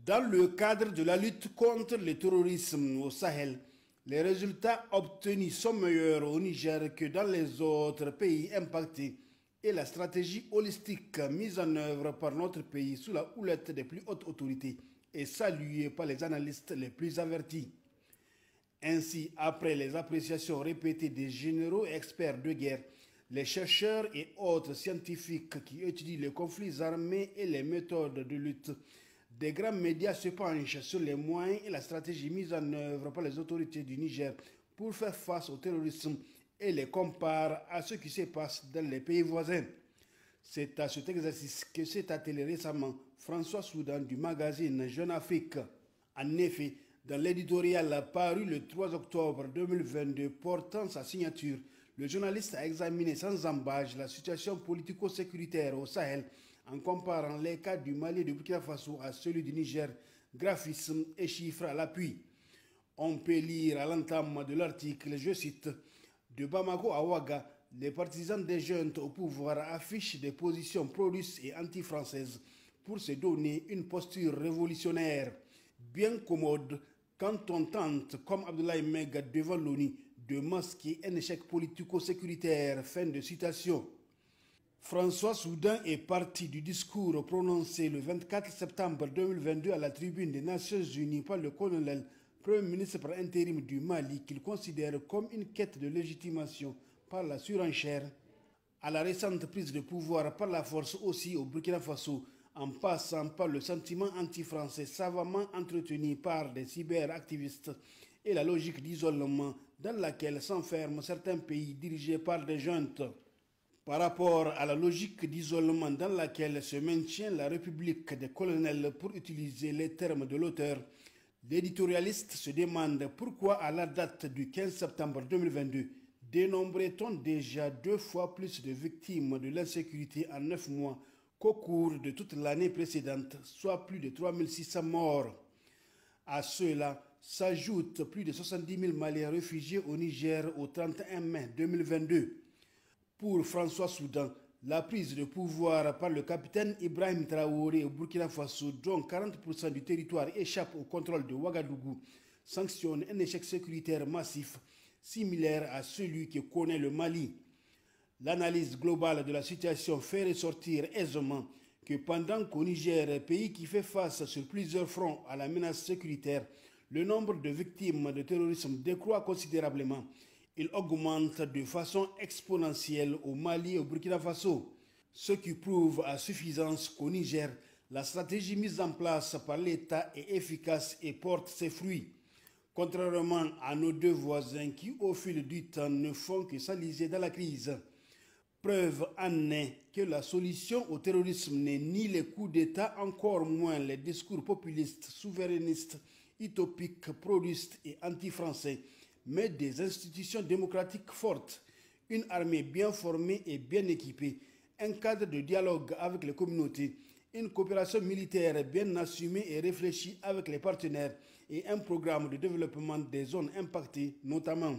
Dans le cadre de la lutte contre le terrorisme au Sahel, les résultats obtenus sont meilleurs au Niger que dans les autres pays impactés et la stratégie holistique mise en œuvre par notre pays sous la houlette des plus hautes autorités est saluée par les analystes les plus avertis. Ainsi, après les appréciations répétées des généraux et experts de guerre, les chercheurs et autres scientifiques qui étudient les conflits armés et les méthodes de lutte, des grands médias se penchent sur les moyens et la stratégie mise en œuvre par les autorités du Niger pour faire face au terrorisme et les comparent à ce qui se passe dans les pays voisins. C'est à cet exercice que s'est attelé récemment François Soudan du magazine Jeune Afrique. En effet, dans l'éditorial paru le 3 octobre 2022 portant sa signature, le journaliste a examiné sans embâche la situation politico-sécuritaire au Sahel en comparant les cas du Mali et du Burkina Faso à celui du Niger, graphisme et chiffres à l'appui. On peut lire à l'entame de l'article, je cite, « De Bamako à Ouaga, les partisans des jeunes au pouvoir affichent des positions pro-russes et anti-françaises pour se donner une posture révolutionnaire, bien commode quand on tente, comme Abdoulaye Mega devant l'ONU, de masquer un échec politico-sécuritaire. » Fin de citation. François Soudan est parti du discours prononcé le 24 septembre 2022 à la tribune des Nations Unies par le colonel Premier ministre par intérim du Mali qu'il considère comme une quête de légitimation par la surenchère, à la récente prise de pouvoir par la force aussi au Burkina Faso, en passant par le sentiment anti-français savamment entretenu par des cyberactivistes et la logique d'isolement dans laquelle s'enferment certains pays dirigés par des juntes. Par rapport à la logique d'isolement dans laquelle se maintient la République des colonels, pour utiliser les termes de l'auteur, l'éditorialiste se demande pourquoi à la date du 15 septembre 2022, dénombrait-on déjà 2 fois plus de victimes de l'insécurité en 9 mois qu'au cours de toute l'année précédente, soit plus de 3600 morts. À cela s'ajoutent plus de 70 000 Maliens réfugiés au Niger au 31 mai 2022. Pour François Soudan, la prise de pouvoir par le capitaine Ibrahim Traoré au Burkina Faso, dont 40% du territoire échappe au contrôle de Ouagadougou, sanctionne un échec sécuritaire massif, similaire à celui que connaît le Mali. L'analyse globale de la situation fait ressortir aisément que pendant qu'au Niger, pays qui fait face sur plusieurs fronts à la menace sécuritaire, le nombre de victimes de terrorisme décroît considérablement. Il augmente de façon exponentielle au Mali et au Burkina Faso, ce qui prouve à suffisance qu'au Niger, la stratégie mise en place par l'État est efficace et porte ses fruits. Contrairement à nos 2 voisins qui, au fil du temps, ne font que s'enliser dans la crise. Preuve en est que la solution au terrorisme n'est ni les coups d'État, encore moins les discours populistes, souverainistes, utopiques, pro-russes et anti-français, mais des institutions démocratiques fortes, une armée bien formée et bien équipée, un cadre de dialogue avec les communautés, une coopération militaire bien assumée et réfléchie avec les partenaires et un programme de développement des zones impactées notamment.